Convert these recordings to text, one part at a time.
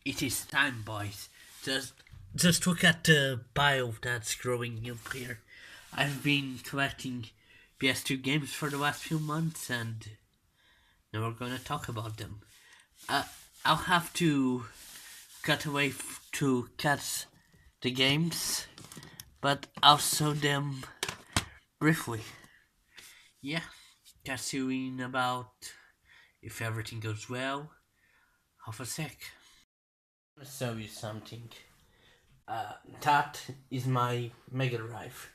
It is time, boys. Just look at the bio that's growing up here. I've been collecting ps2 games for the last few months, and now we're gonna talk about them. Uh, I'll have to cut away to cut the games, but I'll show them briefly. Yeah, catch you in about, if everything goes well, half a sec. I'll show you something. That is my Mega Drive.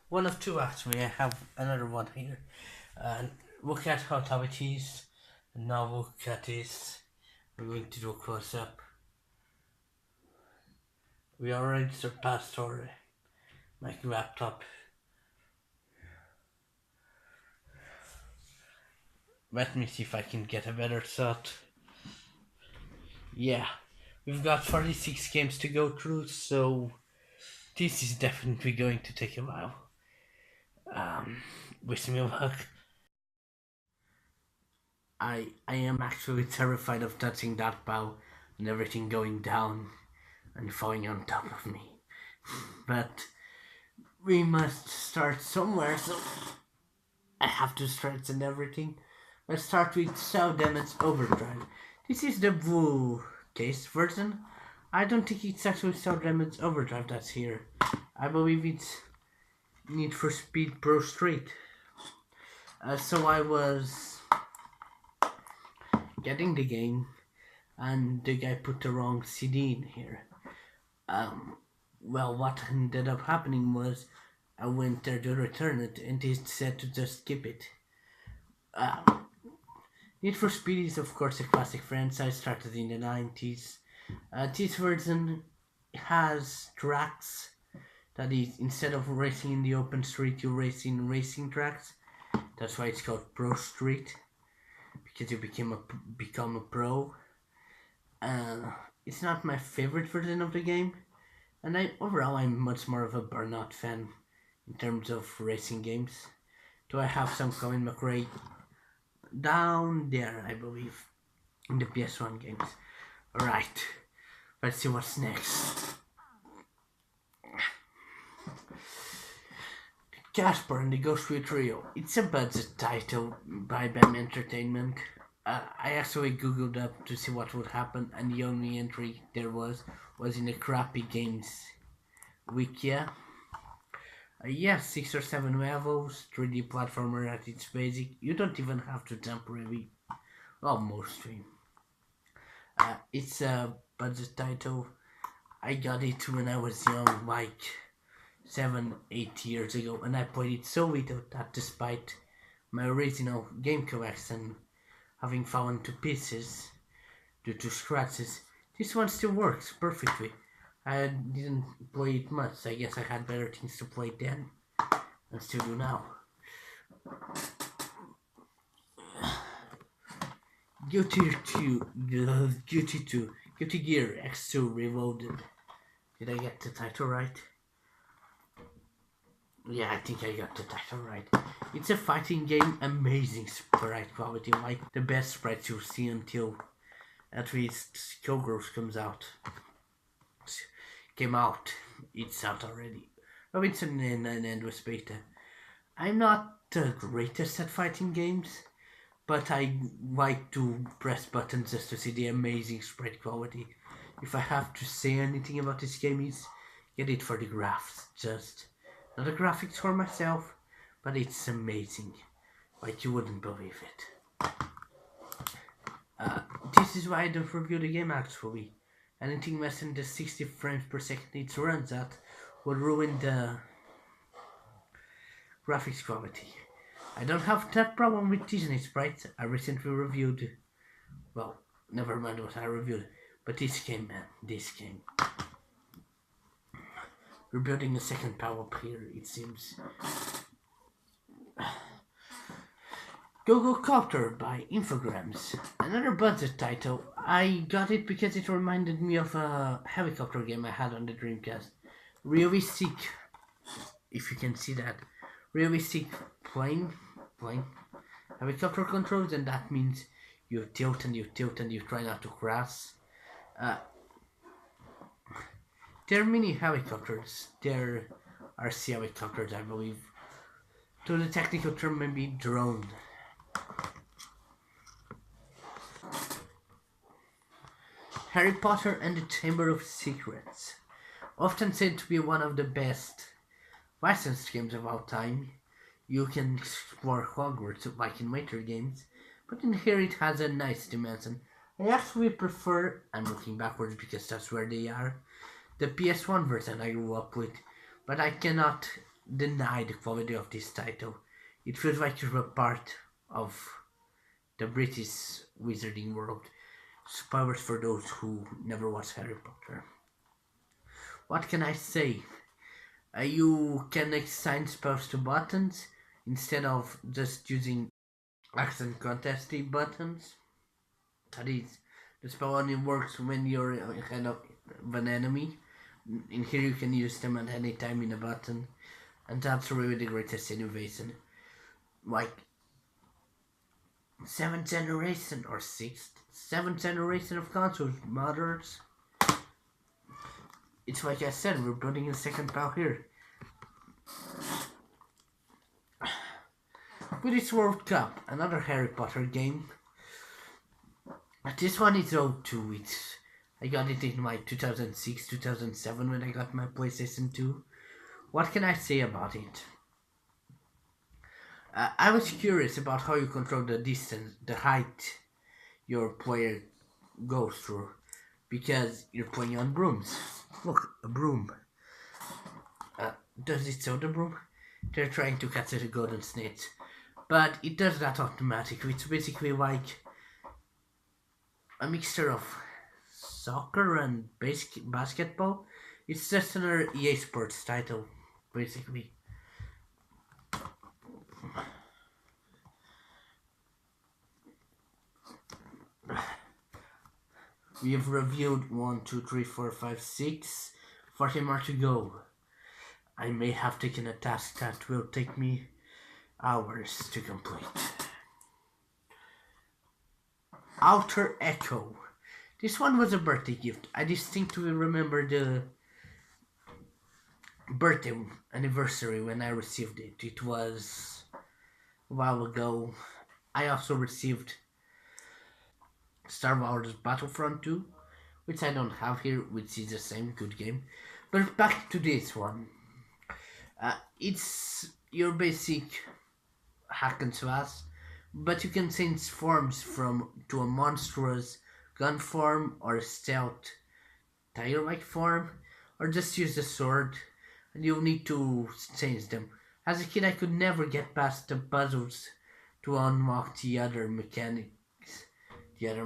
One of two, actually. I have another one here. Uh, Look at how tough it is. Now look at this. We're going to do a close up. We already surpassed our my laptop. Let me see if I can get a better shot. Yeah, we've got 46 games to go through, so this is definitely going to take a while. Wish me luck. I am actually terrified of touching that bow and everything going down and falling on top of me. But we must start somewhere, so I have to strengthen everything. Let's start with Cell Damage Overdrive. This is the blue case version. I don't think it's actually Cell Damage Overdrive that's here. I believe it's Need for Speed Pro Street. So I was getting the game, and the guy put the wrong CD in here. Well, what ended up happening was I went there to return it, and he said to just skip it. Need for Speed is, of course, a classic franchise started in the 90s. This version has tracks that is, instead of racing in the open street, you race in racing tracks. That's why it's called Pro Street, because you become a pro. It's not my favorite version of the game, and overall I'm much more of a Burnout fan in terms of racing games. Do I have some Colin McRae? Down there, I believe, in the PS1 games. Alright, let's see what's next. Casper and the Ghostly Trio. It's a budget title by BAM Entertainment. I actually googled up to see what would happen, and the only entry there was in the crappy games wikia. Yeah, 6 or 7 levels, 3D platformer at its basic. You don't even have to jump really. Well, mostly. It's a budget title. I got it when I was young, like 7-8 years ago, and I played it so little that despite my original game collection having fallen to pieces due to scratches, this one still works perfectly. I didn't play it much. I guess I had better things to play then, and still do now. Guilty Gear X2 Reloaded. Did I get the title right? Yeah, I think I got the title right. It's a fighting game, amazing sprite quality, like the best sprites you'll see until at least Skullgirls comes out. It's out already. Robinson in an endless beta. I'm not the greatest at fighting games, but I like to press buttons just to see the amazing sprite quality. If I have to say anything about this game, is get it for the graphs. Just not the graphics for myself, but it's amazing. Like you wouldn't believe it. This is why I don't review the game actually. Anything less than the 60 frames per second it runs at would ruin the graphics quality. I don't have that problem with Disney sprites. I recently reviewed, well, never mind what I reviewed, but this game, man, this game. We're building a second power up here, it seems. Go Copter by Infogrames. Another budget title. I got it because it reminded me of a helicopter game I had on the Dreamcast. Realistic, if you can see that. Realistic plane helicopter controls, and that means you tilt and you try not to crash. They're mini helicopters. They're RC helicopters, I believe. To the technical term, maybe drone. Harry Potter and the Chamber of Secrets. Often said to be one of the best licensed games of all time. You can explore Hogwarts like in later games, but in here it has a nice dimension. I actually prefer, I'm looking backwards because that's where they are, the PS1 version I grew up with, but I cannot deny the quality of this title. It feels like you're a part of the British wizarding world. Spoilers for those who never watched Harry Potter. What can I say? You can assign spells to buttons instead of just using accent contesty buttons. That is, the spell only works when you're ahead of an enemy. In here you can use them at any time in a button, and that's really the greatest innovation. Like, 7th generation or 7th generation of consoles, modders. It's like I said, we're building a second pal here. British World Cup, another Harry Potter game. This one is old too. I got it in my 2006, 2007 when I got my PlayStation 2. What can I say about it? I was curious about how you control the distance, the height your player goes through, because you're playing on brooms. Look, a broom. Does it show the broom? They're trying to catch the golden snakes. But it does that automatically. It's basically like a mixture of soccer and basketball. It's just another EA Sports title, basically. We have reviewed 1, 2, 3, 4, 5, 6. 40 more to go. I may have taken a task that will take me hours to complete. Outer Echo. This one was a birthday gift. I distinctly remember the birthday anniversary when I received it. It was a while ago. I also received Star Wars Battlefront 2, which I don't have here, which is the same good game. But back to this one. It's your basic hack and slash, but you can change forms to a monstrous gun form or a stealth tiger-like form, or just use the sword, and you'll need to change them. As a kid, I could never get past the puzzles to unlock the other mechanics, the other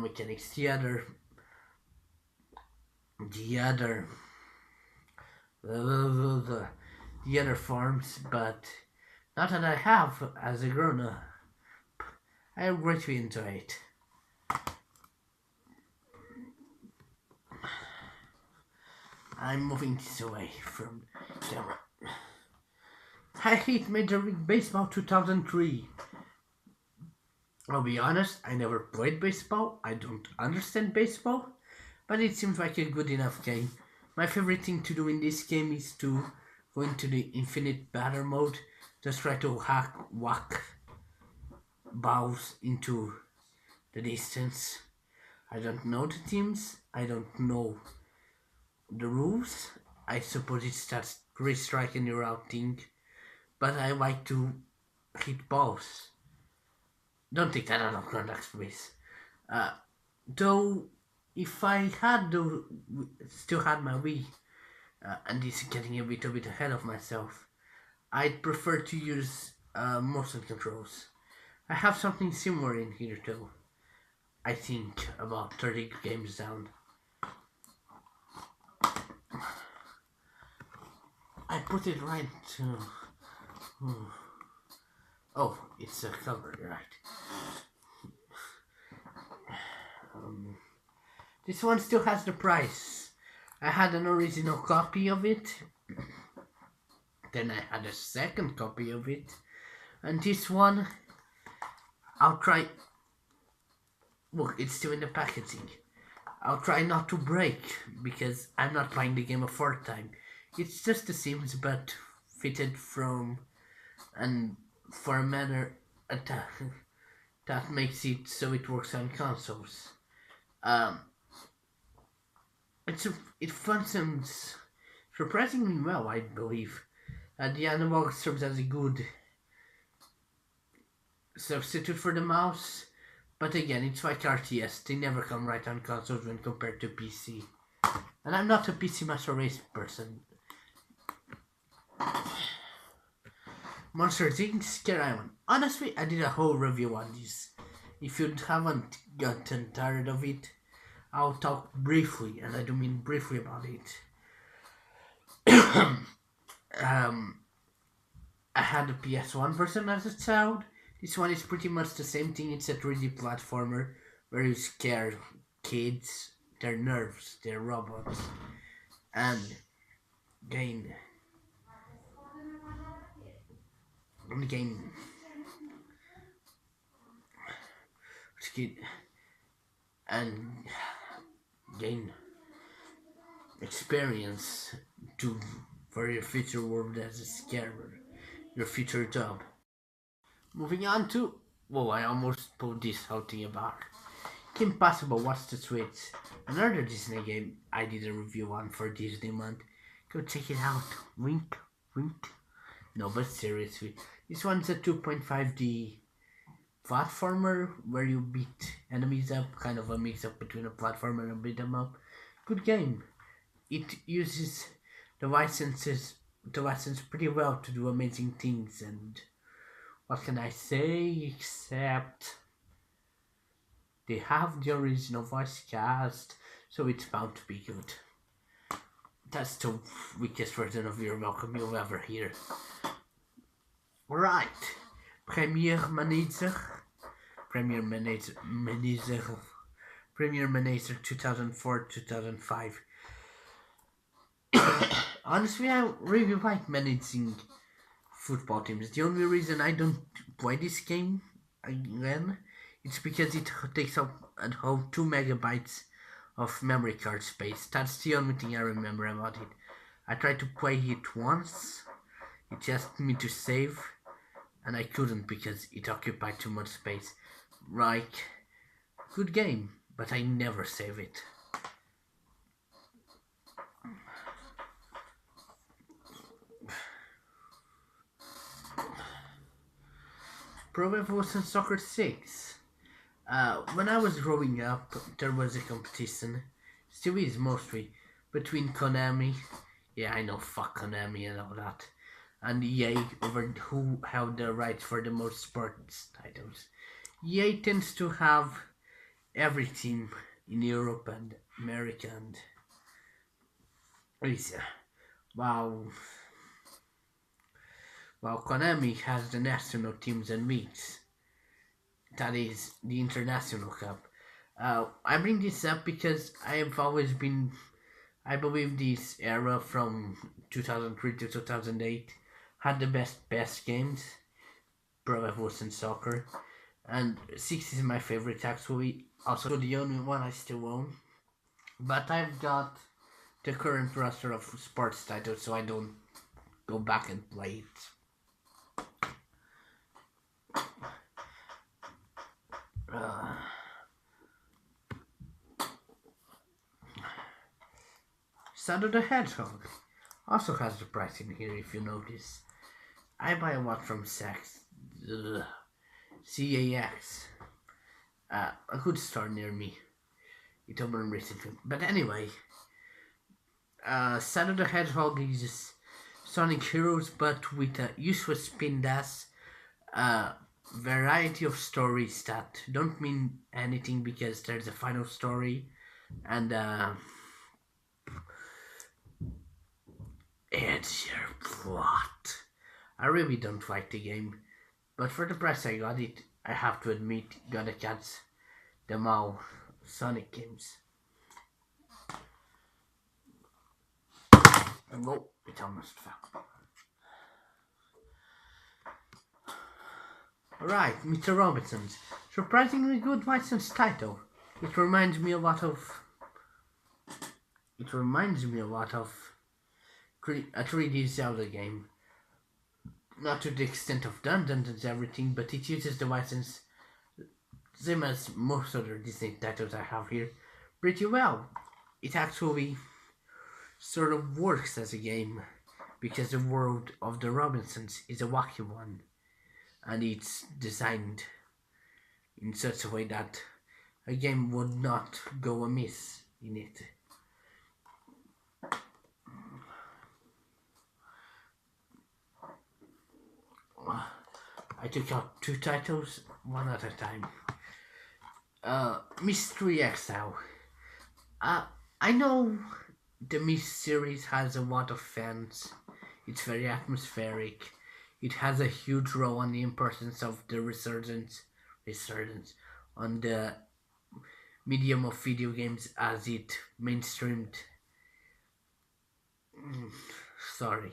forms, but not that I have as a grown up. I greatly enjoy it. I'm moving this away from camera. I hate Major League Baseball 2003. I'll be honest, I never played baseball. I don't understand baseball, but it seems like a good enough game. My favorite thing to do in this game is to go into the infinite batter mode, just try to whack balls into the distance. I don't know the teams, I don't know the rules. I suppose it's that three strike and you're out thing, but I like to hit balls. Don't take that out of context, please. Though, if I still had my Wii, and this is getting a little bit ahead of myself, I'd prefer to use motion controls. I have something similar in here too. I think about 30 games down. I put it right to... Oh, it's a cover, right. This one still has the price. I had an original copy of it. Then I had a second copy of it. And this one, I'll try... Look, it's still in the packaging. I'll try not to break because I'm not playing the game a fourth time. It's just The Sims, but fitted from and for a manner that, that makes it so it works on consoles. Um, it functions surprisingly well, I believe. The analog serves as a good substitute for the mouse, but again, it's like RTS. They never come right on consoles when compared to PC. And I'm not a PC Master Race person. Monsters Inc. Scare Island. Honestly, I did a whole review on this. If you haven't gotten tired of it, I'll talk briefly, and I do mean briefly about it. um, I had a PS1 version as a child. This one is pretty much the same thing. It's a 3D platformer where you scare kids, their nerves, their robots, and gain and gain experience to for your future world as a scarer, your future job. Moving on to I almost pulled this whole thing about Kim Possible. What's the Switch? Another Disney game I did a review on for Disney Month. Go check it out. Wink, wink. No, but seriously, this one's a 2.5D platformer where you beat enemies up, kind of a mix up between a platformer and a beat 'em up. Good game. It uses the license pretty well to do amazing things, and what can I say except they have the original voice cast, so it's bound to be good. That's the weakest version of You're Welcome you'll ever hear. Right. Premier Manager 2004-2005. Honestly, I really like managing football teams. The only reason I don't play this game again, it's because it takes up a whole 2 megabytes of memory card space. That's the only thing I remember about it. I tried to play it once. It asked me to save, and I couldn't because it occupied too much space. Like, good game, but I never save it. Pro Evolution Soccer 6. When I was growing up, there was a competition, still is mostly, between Konami, yeah I know, fuck Konami and all that, and EA over who held the rights for the most sports titles. EA tends to have every team in Europe and America and Asia, while Konami has the national teams and leagues. That is the International Cup. I bring this up because I have always been, I believe this era from 2003 to 2008 had the best games, Pro Evolution Soccer, and 6 is my favorite actually, also the only one I still own. But I've got the current roster of sports titles, so I don't go back and play it. Shadow the Hedgehog also has the price in here if you notice. I buy a lot from CAX. A good store near me. It opened recently. But anyway, Shadow the Hedgehog is Sonic Heroes but with a useless spin dash. Variety of stories that don't mean anything because there's a final story and it's your plot. I really don't like the game, but for the price I got it, I have to admit, gotta catch them all Sonic games. Oh, it almost fell. Alright, Mr. Robinson's surprisingly good licensed title. It reminds me a lot of It reminds me a lot of a 3D Zelda game. Not to the extent of dungeons and everything, but it uses the license, same as most other Disney titles I have here, pretty well. It actually sort of works as a game because the world of the Robinsons is a wacky one, and it's designed in such a way that a game would not go amiss in it. I took out two titles, one at a time. Mystery Exile. Uh, I know the Myst series has a lot of fans. It's very atmospheric. It has a huge role on the importance of the resurgence on the medium of video games as it mainstreamed. Sorry,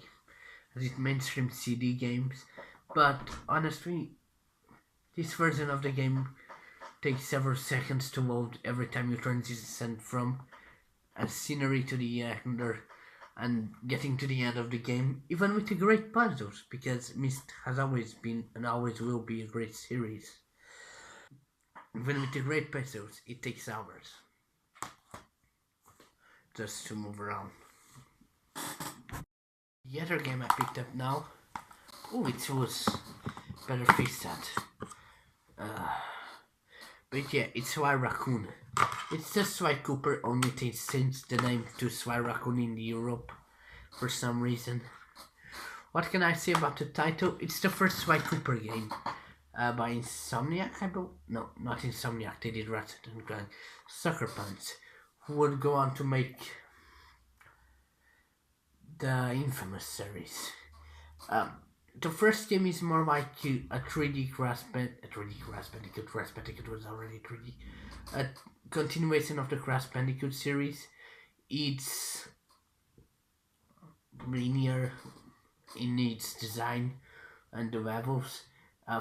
as it mainstreamed CD games. But honestly, this version of the game takes several seconds to load every time you transition from a scenery to the other and getting to the end of the game, even with the great puzzles, because Myst has always been and always will be a great series. Even with the great puzzles, it takes hours just to move around. The other game I picked up now, oh, it was better fix that. But yeah, it's Sly Raccoon. It's just Sly Cooper, only they changed the name to Sly Raccoon in Europe for some reason. What can I say about the title? It's the first Sly Cooper game by Insomniac, I believe. No, not Insomniac. They did Ratchet and Clank. Sucker Punch, who would go on to make the infamous series. The first game is more like a 3D Crash Bandicoot. Crash Bandicoot was already 3D. A continuation of the Crash Bandicoot series. It's linear in its design and the levels.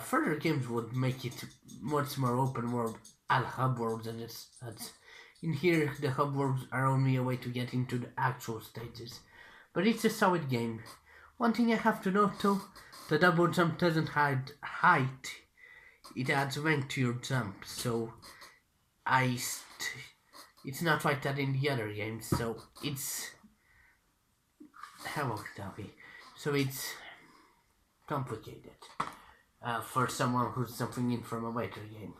Further games would make it much more open world and hub worlds, and it's in here the hub worlds are only a way to get into the actual stages. But it's a solid game. One thing I have to note though, the double jump doesn't hide height. It adds length to your jump, so it's not like that in the other games. So it's hello Davi. So it's complicated for someone who's jumping in from a later game.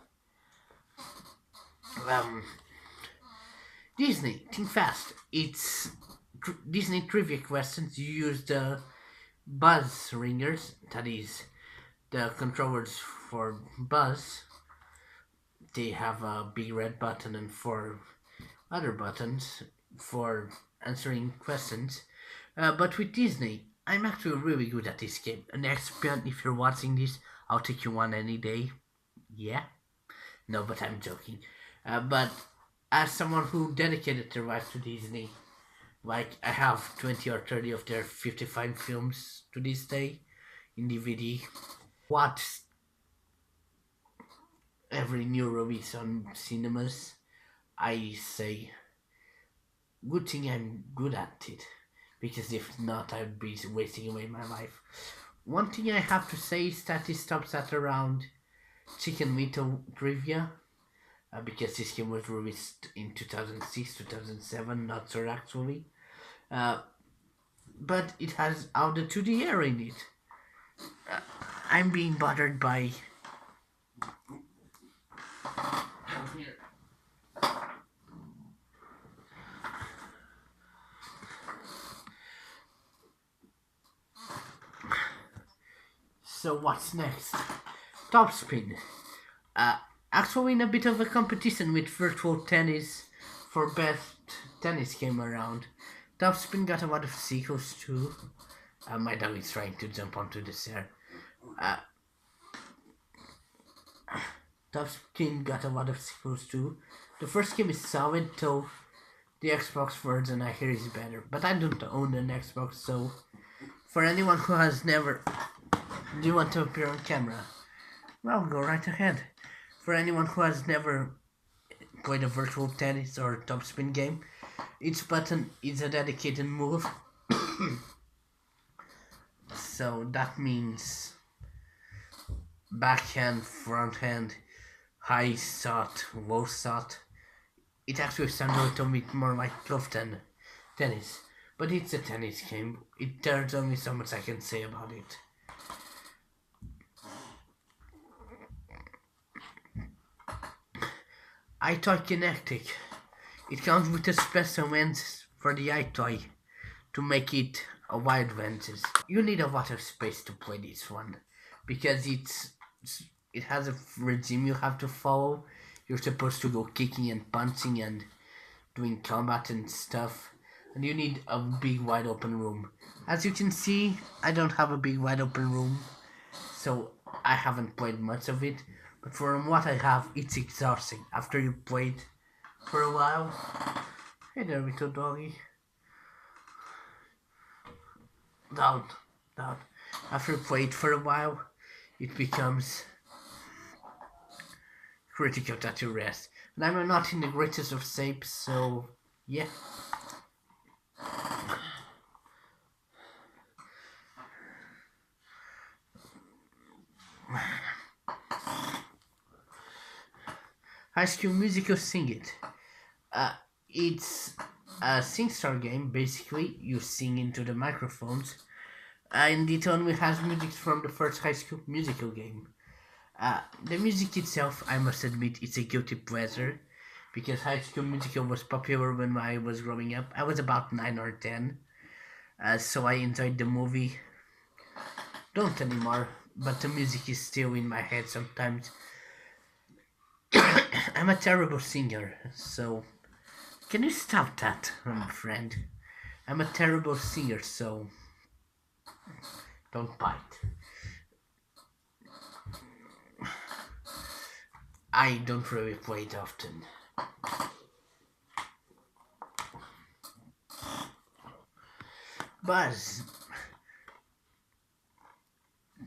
Disney, think fast. It's Disney trivia questions. You use the buzz ringers, that is, the controllers for buzz. They have a big red button and four other buttons for answering questions. But with Disney, I'm actually really good at this game. An expert, if you're watching this, I'll take you on any day. Yeah? No, but I'm joking. But as someone who dedicated their life to Disney, like I have 20 or 30 of their 55 films to this day in DVD. Watch every new release on cinemas. I say, good thing I'm good at it, because if not, I'd be wasting away my life. One thing I have to say is that it stops at around Chicken Little Trivia, because this game was released in 2006, 2007, not sure actually. But it has out the 2D era in it. I'm being bothered by. So what's next? Topspin. Actually, in a bit of a competition with Virtual Tennis for best tennis game around. Topspin got a lot of sequels too. My dog is trying to jump onto the chair. Topspin got a lot of sequels too. The first game is solid, though the Xbox version I hear is better. But I don't own an Xbox, so for anyone who has never... Do you want to appear on camera? Well, go right ahead. For anyone who has never play the virtual tennis or topspin game, each button is a dedicated move. So that means backhand, forehand, high shot, low shot. It actually sounds a little bit more like golf than tennis, but it's a tennis game. There's only so much I can say about it. iToy Kinetic. It comes with a special lens for the iToy to make it a wide lenses. You need a lot of space to play this one because it has a regime you have to follow. You're supposed to go kicking and punching and doing combat and stuff, and you need a big wide open room. As you can see, I don't have a big wide open room, so I haven't played much of it, but from what I have, it's exhausting after you played for a while. Hey there, little doggy. Down. After you play it for a while, it becomes critical that you rest. And I'm not in the greatest of shapes, so yeah. High School Musical Sing It. It's a singstar game. Basically, you sing into the microphones, and it only has music from the first High School Musical game. The music itself, I must admit, it's a guilty pleasure, because High School Musical was popular when I was growing up. I was about 9 or 10, so I enjoyed the movie. Don't anymore, but the music is still in my head sometimes. I'm a terrible singer, so can you stop that, my friend? I'm a terrible singer, so don't bite. I don't really play it often. Buzz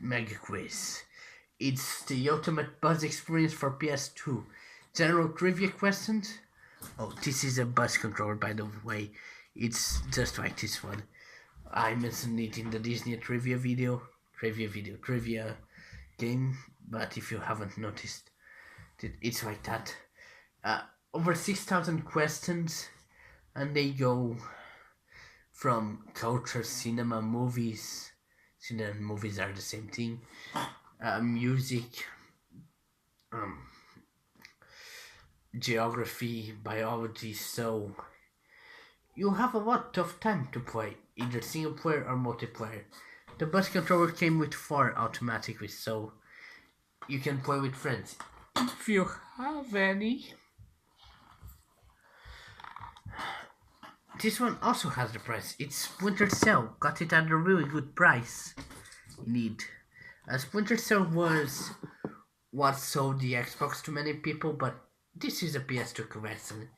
Mega Quiz. It's the ultimate buzz experience for PS2. General trivia questions. Oh, this is a buzz controller, by the way. It's just like this one. I mentioned it in the Disney trivia game, but if you haven't noticed, it's like that. Over 6,000 questions, and they go from culture, cinema, movies. Cinema and movies are the same thing. Music, geography, biology, so you have a lot of time to play, either single player or multiplayer. The bus controller came with 4 automatically, so you can play with friends if you have any. This one also has the price. It's Splinter Cell. Got it at a really good price. Indeed. Splinter Cell was what sold the Xbox to many people, but this is a PS2 collection.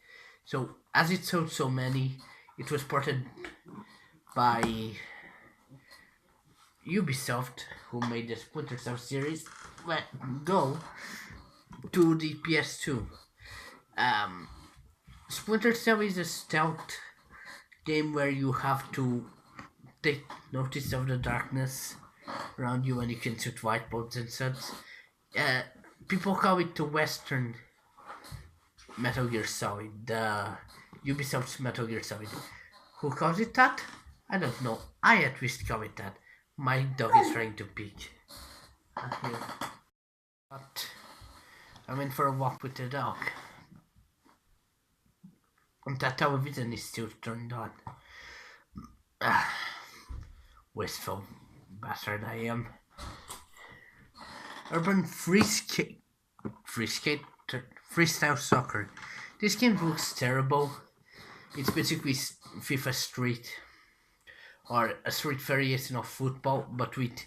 So, as it sold so many, it was ported by Ubisoft, who made the Splinter Cell series, go to the PS2. Splinter Cell is a stealth game where you have to take notice of the darkness around you and you can shoot white bolts and such. People call it the Western Metal Gear Solid, the Ubisoft's Metal Gear Solid. Who calls it that? I don't know. I at least call it that. My dog is trying to peek. But I went for a walk with the dog. And that television is still turned on. Wistful bastard I am. Urban Freestyle Soccer. This game looks terrible. It's basically FIFA Street, or a street variation of football, but with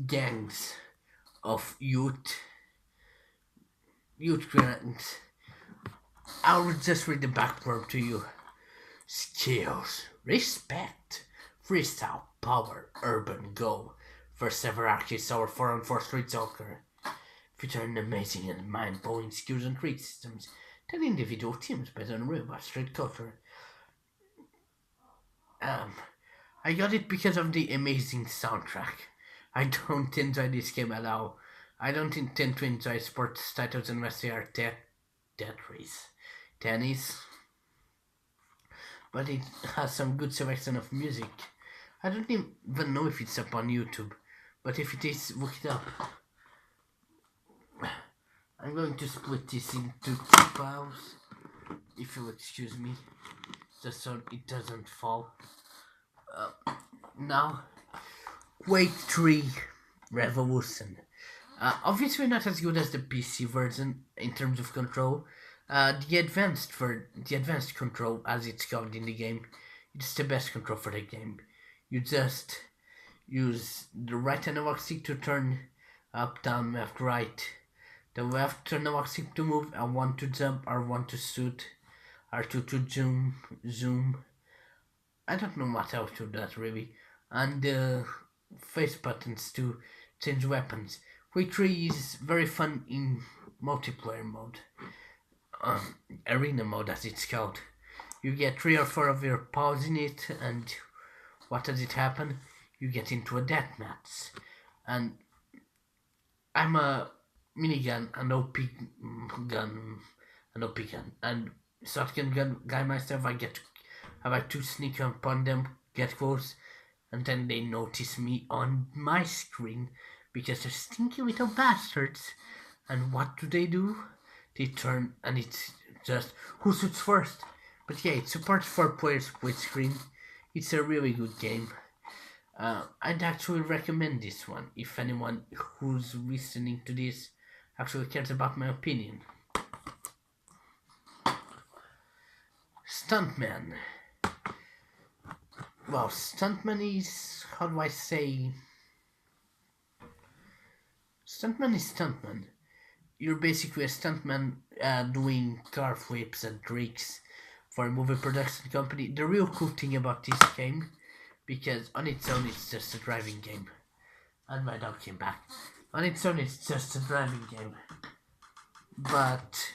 gangs of youth gangs. I'll just read the background to you. Skills, respect, freestyle, power, urban, go, first ever arcade or 4-on-4 street soccer, featuring amazing and mind-blowing skills and trick systems that individual teams based on real street culture. Um, I got it because of the amazing soundtrack. I don't enjoy this game at all. I don't intend to enjoy sports titles unless they are Tetris, tennis, but it has some good selection of music. I don't even know if it's up on YouTube, but if it is, look it up. I'm going to split this into two files, if you'll excuse me, just so it doesn't fall. Now, Wake 3 Revolution. Obviously not as good as the PC version in terms of control. The advanced control, as it's called in the game, it's the best control for the game. You just use the right analog stick to turn up, down, left, right. The left analog stick to move, L1 to jump, R1 to shoot, R2 to zoom. I don't know what else to do that really. And the face buttons to change weapons. Quake 3 is very fun in multiplayer mode. Arena mode as it's called. You get 3 or 4 of your paws in it, and what does it happen? You get into a deathmatch. And I'm a minigun, an OP gun, and shotgun gun guy myself. I like to sneak upon them, get close, and then they notice me on my screen because they're stinky little bastards. And what do? They turn, and it's just who shoots first. But yeah, it supports 4 players split screen. It's a really good game. I'd actually recommend this one if anyone who's listening to this actually cares about my opinion. Stuntman. Well, Stuntman is, how do I say? Stuntman is Stuntman. You're basically a stuntman doing car flips and tricks for a movie production company. The real cool thing about this game, because on its own it's just a driving game. And my dog came back. On its own it's just a driving game. But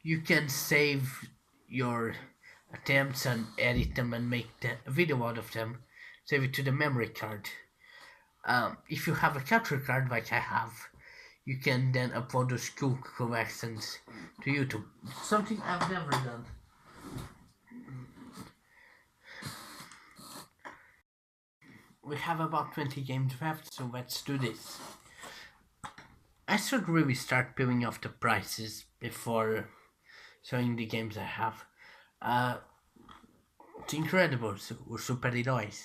you can save your attempts and edit them and make a video out of them. Save it to the memory card. If you have a capture card like I have, you can then upload those cool collections to YouTube. Something I've never done. We have about 20 games left, so let's do this. I should really start peeling off the prices before showing the games I have. The Incredibles or Super-Heróis,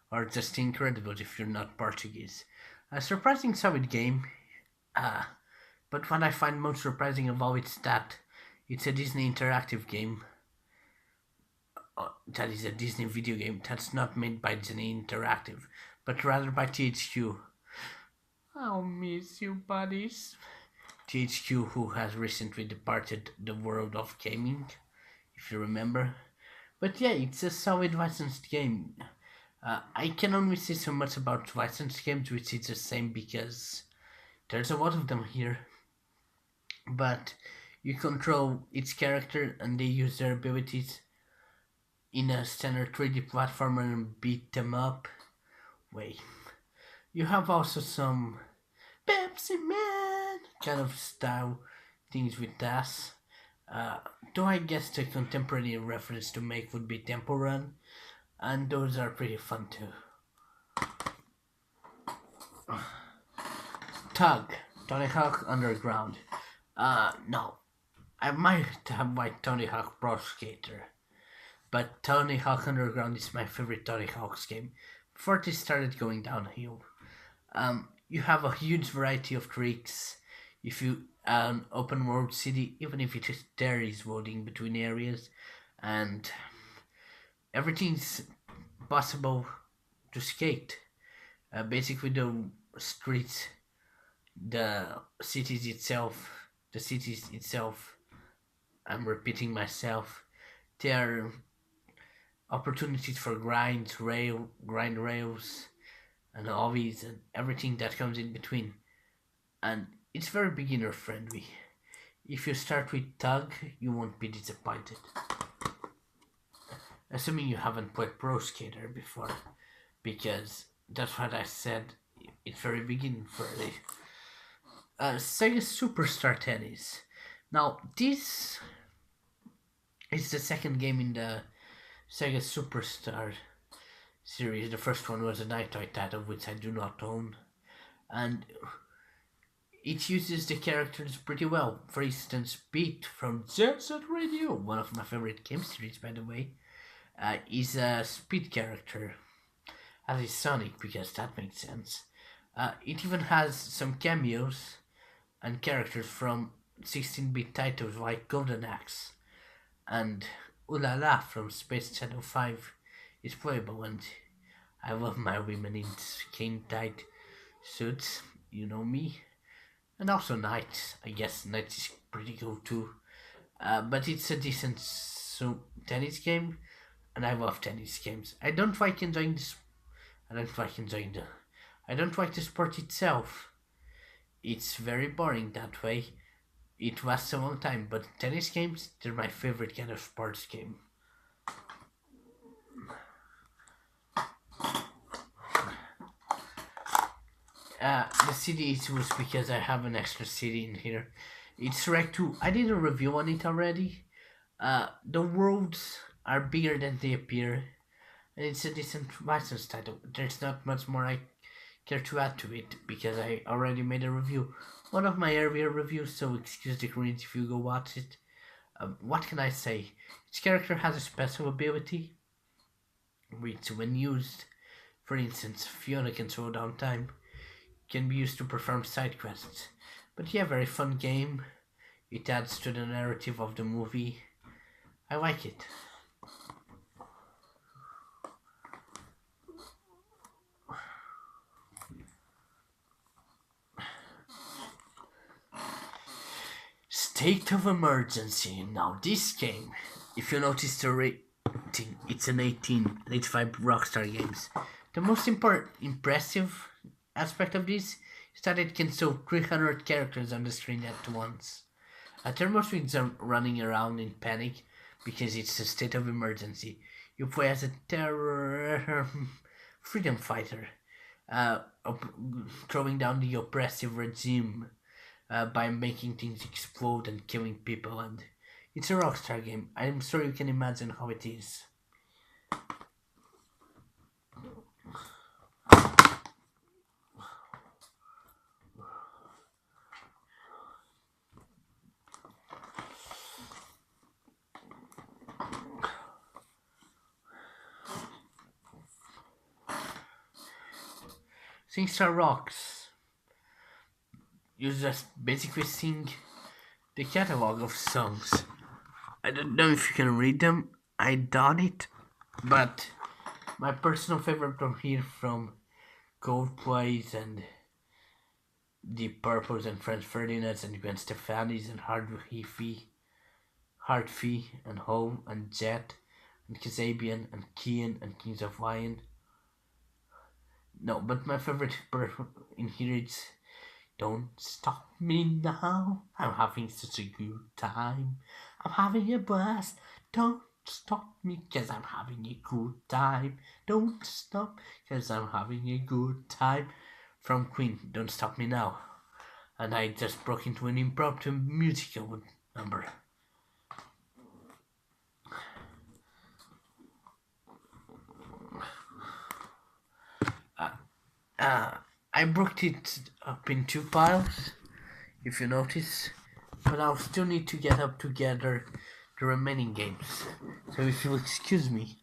or just Incredibles if you're not Portuguese. A surprising solid game, but what I find most surprising of all is that it's a Disney interactive game. That is a Disney video game that's not made by Disney Interactive, but rather by THQ. I'll miss you, buddies. THQ, who has recently departed the world of gaming, if you remember. But yeah, it's a solid licensed game. I can only say so much about licensed games, which is the same because there's a lot of them here. But you control each character and they use their abilities in a standard 3D platformer and beat them up. Wait. You have also some Pepsi Man kind of style things with that. Though I guess the contemporary reference to make would be Temple Run, and those are pretty fun too. Tug, Tony Hawk Underground. No, I might have my Tony Hawk Pro Skater, but Tony Hawk Underground is my favorite Tony Hawk's game. Before this started going downhill, you have a huge variety of tricks. If you an open world city, even if there is loading between areas, and everything's possible to skate. Basically, the streets, the cities itself. I'm repeating myself. There are opportunities for grind rails, and hobbies, and everything that comes in between. And It's very beginner friendly. If you start with Tug, you won't be disappointed. Assuming you haven't played Pro Skater before, because that's what I said. It's very beginner friendly. Sega Superstar Tennis. Now, this is the second game in the Sega Superstar series. The first one was a Night Toy title, which I do not own, and it uses the characters pretty well. For instance, Pete from Jet Set Radio, one of my favorite game series, by the way, is a Speed character, as is Sonic, because that makes sense. It even has some cameos and characters from 16-bit titles like Golden Axe, and Ooh La La from Space Channel 5 is playable, and I love my women in skin tight suits, you know me. And also Knight, I guess Knight is pretty cool too. But it's a decent tennis game, and I love tennis games. I don't like enjoying this. I don't like enjoying the. I don't like the sport itself. It's very boring that way. It lasts a long time, but tennis games, they're my favorite kind of sports game. The CD was because I have an extra CD in here. It's Rec 2. I did a review on it already. The worlds are bigger than they appear, and it's a decent license title. There's not much more I care to add to it because I already made a review. One of my earlier reviews, so excuse the cringe if you go watch it. What can I say? Its character has a special ability, which when used, for instance, Fiona can slow down time, can be used to perform side quests. But yeah, very fun game. It adds to the narrative of the movie. I like it. State of Emergency. Now this game, if you notice the rating, it's an 85 Rockstar Games. The most impressive aspect of this is that it can show 300 characters on the screen at once. Thermoswings are running around in panic because it's a state of emergency. You play as a freedom fighter, throwing down the oppressive regime by making things explode and killing people, and it's a Rockstar game. I'm sure you can imagine how it is. Singstar rocks. You just basically sing the catalog of songs. I don't know if you can read them. I doubt it. But my personal favorite from here, from Coldplay's and Deep Purple's and Franz Ferdinand's and Gwen Stefani's and Heartfee and Home and Jet and Kasabian and Kian and Kings of Lion. No, but my favorite in here is Don't Stop Me Now. I'm having such a good time. I'm having a blast. Don't stop me, 'cause I'm having a good time. Don't stop, 'cause I'm having a good time. From Queen, Don't Stop Me Now. And I just broke into an impromptu musical number. I broke it up in two piles, if you notice, but I'll still need to get up together the remaining games. So if you'll excuse me.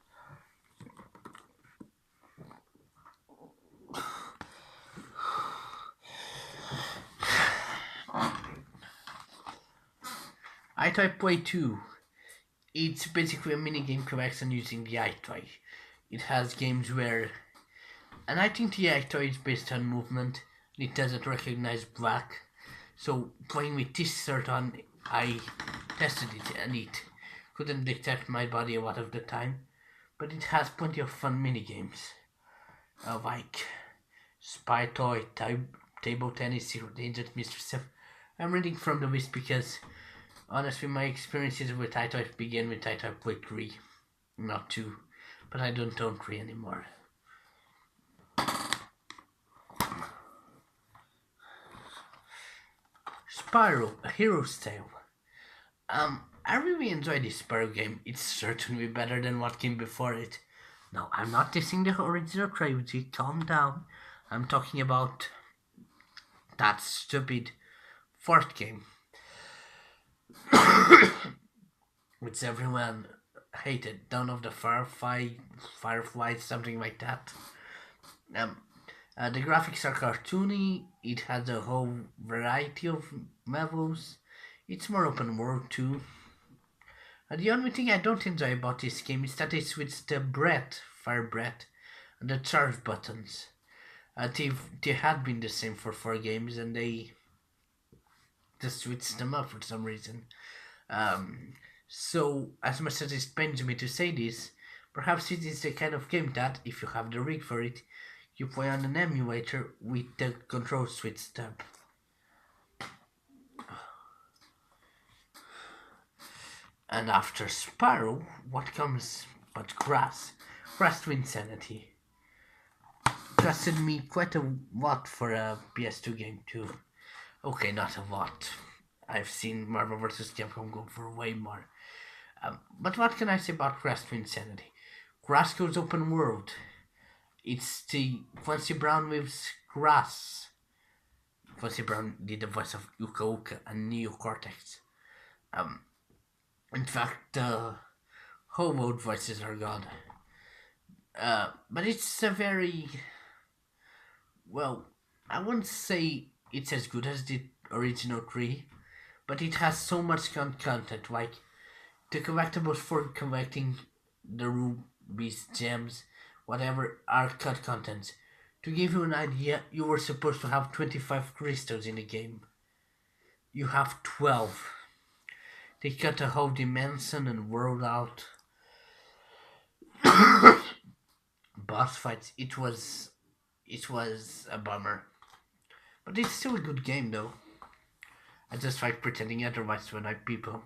iToy Play 2. It's basically a minigame collection using the iToy. It has games where... And I think the iToy is based on movement. It doesn't recognize black. So playing with this shirt on, I tested it and it couldn't detect my body a lot of the time. But it has plenty of fun minigames. Like Spy Toy, Table Tennis, Zero Danger, Mr. I'm reading from the list because honestly, my experiences with iType began with iType Play 3, not 2, but I don't own 3 anymore. Spyro, A Hero's Tale. I really enjoyed this Spyro game. It's certainly better than what came before it. No, I'm not dissing the original trilogy, calm down. I'm talking about that stupid fourth game, which everyone hated. Dawn of the Fireflies, something like that. Um, the graphics are cartoony. It has a whole variety of levels. It's more open world too. The only thing I don't enjoy about this game is that they switched the fire breath, and the charge buttons. They had been the same for 4 games, and they just switched them up for some reason. So, as much as it pains me to say this, perhaps it is the kind of game that, if you have the rig for it, you play on an emulator with the control switch tab. And after Spyro, what comes but Grass? Grass to Insanity. Costed me quite a lot for a PS2 game too. Okay, not a lot. I've seen Marvel vs. Capcom go for way more. But what can I say about Grass to Insanity? Grass goes open world. It's the Clancy Brown with Grass. Clancy Brown did the voice of Uka Uka and Neo Cortex. In fact, the whole world voices are gone. But it's a very... Well, I wouldn't say it's as good as the original 3, but it has so much content, like the collectibles for collecting the rubies, gems, whatever are cut contents. To give you an idea, you were supposed to have 25 crystals in the game. You have 12. They cut the whole dimension and world out. Boss fights, it was a bummer. But it's still a good game though. I just like pretending otherwise when I people.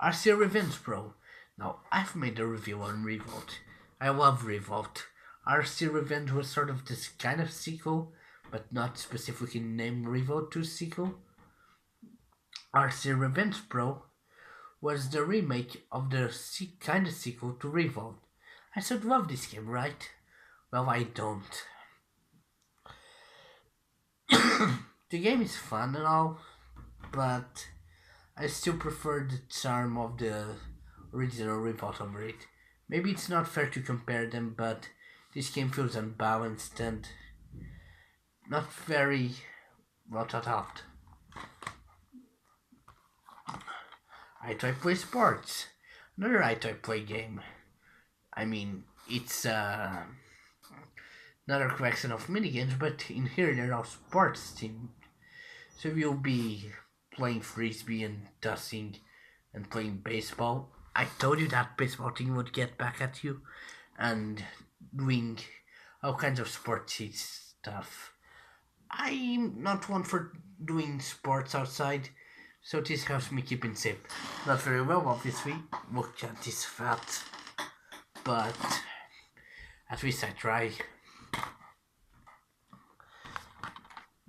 RC Revenge Pro. Now, I've made a review on Revolt. I love Revolt. RC Revenge was sort of this kind of sequel, but not specifically named Revolt 2 sequel. RC Revenge Pro was the remake of the kind of sequel to Revolt. I should love this game, right? Well, I don't. The game is fun and all, but I still prefer the charm of the original Revolt over it. Maybe it's not fair to compare them, but this game feels unbalanced and not very well thought out. iType Play Sports. Another iType Play game. I mean, it's another collection of minigames, but in here they're all sports themed. So you'll be playing frisbee and tossing and playing baseball. I told you that baseball team would get back at you, and doing all kinds of sportsy stuff. I'm not one for doing sports outside, so this helps me keep in shape. Not very well, obviously. Look at this fat, but at least I try.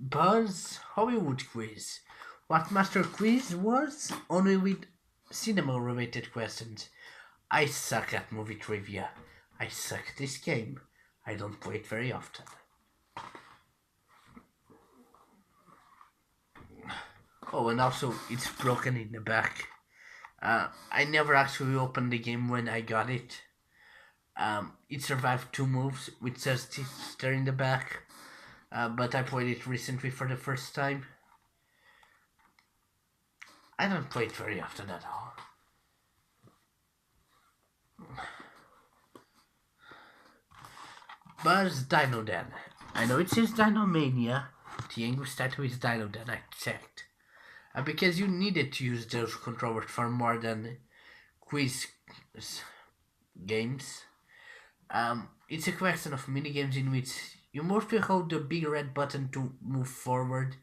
Buzz Hollywood Quiz. What Master Quiz was? Only with cinema related questions. I suck at movie trivia. I suck at this game. I don't play it very often. Oh, and also it's broken in the back. I never actually opened the game when I got it. It survived 2 moves with just singstar in the back. But I played it recently for the first time. I don't play it very often at all. Buzz Dino Den. I know it says Dinomania. The English title is Dino Den, I checked. Because you needed to use those controllers for more than quiz games. It's a collection of minigames in which you mostly hold the big red button to move forward,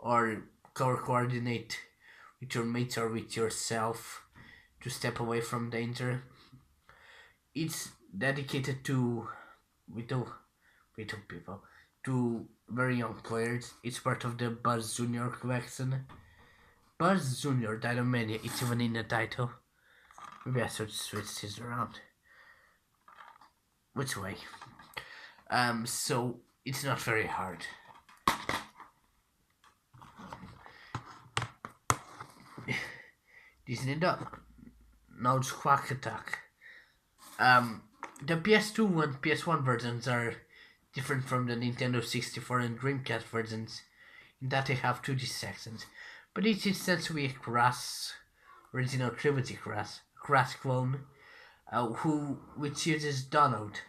or color coordinate with your mates or with yourself to step away from danger. It's dedicated to little little people, to very young players. It's part of the Buzz Junior collection. Buzz Junior Dynamania, it's even in the title. Maybe I should switch this around. Which way? So it's not very hard. Disney Duck. Now it's Quack Attack. The PS2 and PS1 versions are different from the Nintendo 64 and Dreamcast versions in that they have 2D sections, but each is essentially a Crash original trilogy Crash clone, which uses Donald.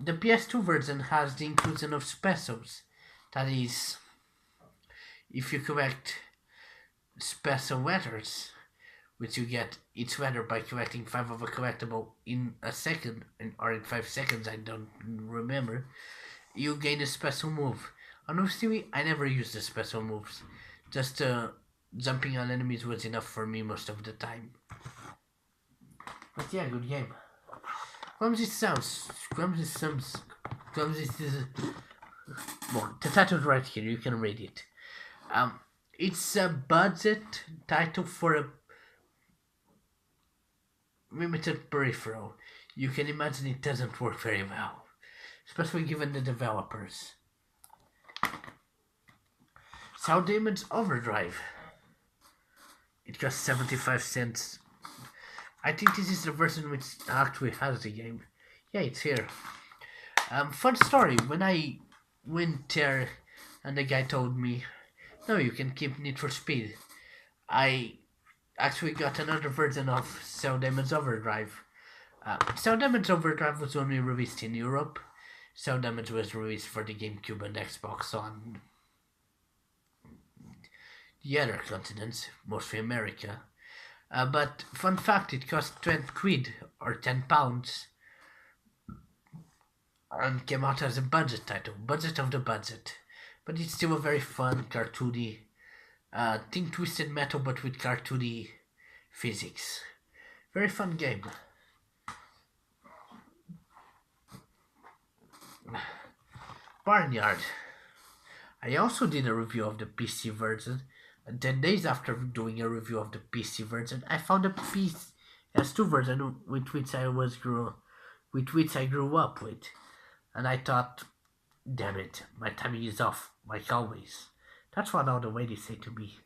The PS2 version has the inclusion of specials, that is, if you collect special letters, which you get each letter by collecting 5 of a collectible in a second, or in 5 seconds, I don't remember, you gain a special move. Honestly, I never used the special moves. Just jumping on enemies was enough for me most of the time. But yeah, good game. Clumsy sounds. Well, the title's right here, you can read it. It's a budget title for a limited peripheral. You can imagine it doesn't work very well, especially given the developers. Sound Damage Overdrive. It costs 75 cents. I think this is the version which actually has the game. Yeah, it's here. Fun story. When I went there and the guy told me, no, you can keep Need for Speed, I actually got another version of Sound Damage Overdrive. Sound Damage Overdrive was only released in Europe. Sound Damage was released for the GameCube and Xbox on the other continents, mostly America. But fun fact, it cost 20 quid or £10 and came out as a budget title, budget of the budget. But it's still a very fun, cartoony, think Twisted Metal but with cartoony physics. Very fun game. Barnyard. I also did a review of the PC version, and 10 days after doing a review of the PC version, I found a PS2 version with which I grew up with, and I thought, damn it, my timing is off, like always. That's what all the ladies say to me.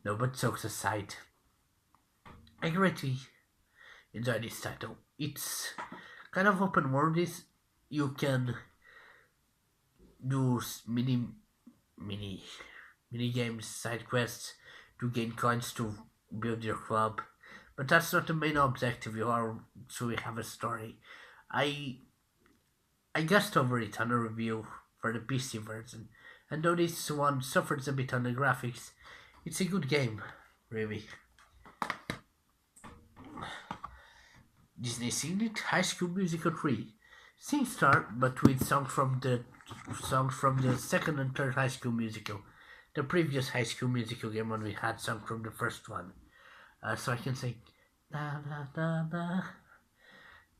No, but jokes aside, I greatly enjoy this title. It's kind of open world. You can do mini games, side quests to gain coins to build your club, but that's not the main objective. You actually have a story. I guessed over it on a review for the PC version, and though this one suffers a bit on the graphics, it's a good game, really. Disney Signet High School Musical 3. SingStar, but with songs from the second and third High School Musical. The previous High School Musical game when we had songs from the first one. So I can say, na na na na,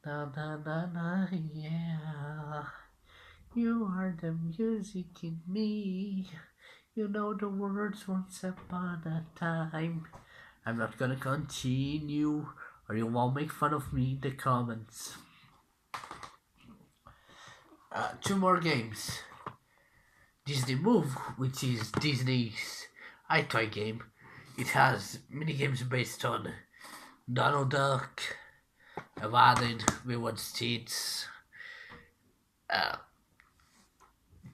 na na na na, yeah. You are the music in me. You know the words once upon a time. I'm not gonna continue, or you won't make fun of me in the comments. 2 more games. Disney Move, which is Disney's iToy game. It has minigames based on Donald Duck, Aladdin, Reward States,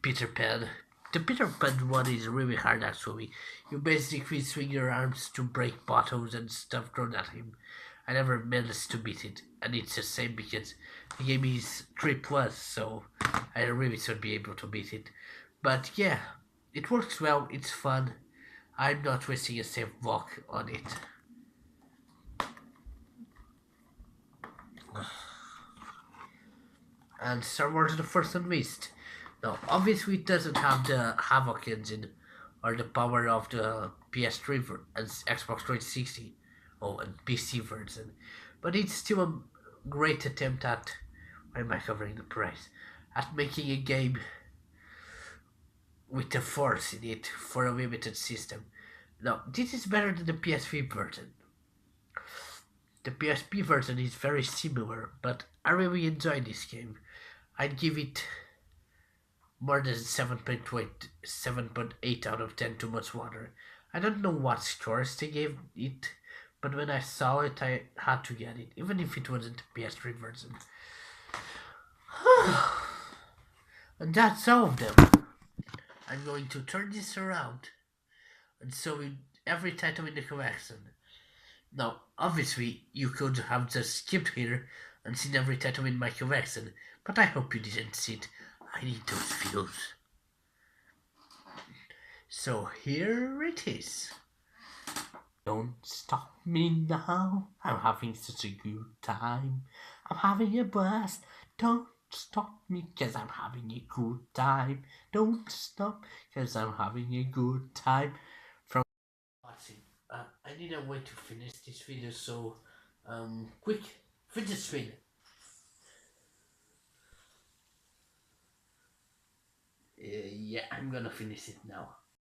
Peter Pan. The Peter Pan one is really hard actually. You basically swing your arms to break bottles and stuff thrown at him. I never managed to beat it, and it's a shame because the game is 3+, so I really should be able to beat it. But yeah, it works well, it's fun. I'm not wasting a safe walk on it. And Star Wars The Force Unleashed. Now, obviously it doesn't have the Havoc engine or the power of the PS3 and Xbox 360, and PC version. But it's still a great attempt at, why am I covering the price? At making a game with a force in it for a limited system. Now, this is better than the PSP version. The PSP version is very similar, but I really enjoy this game. I'd give it more than 7.8 out of 10 too much water. I don't know what scores they gave it, but when I saw it, I had to get it, even if it wasn't the PS3 version. And that's all of them. I'm going to turn this around and show you every title in the collection. Now, obviously, you could have just skipped here and seen every title in my collection, but I hope you didn't see it. I need those views. So here it is. Don't stop me now. I'm having such a good time. I'm having a blast. Don't stop me, cause I'm having a good time. Don't stop, cause I'm having a good time. From watching. I need a way to finish this video, so quick, fidget spin. Yeah, I'm gonna finish it now.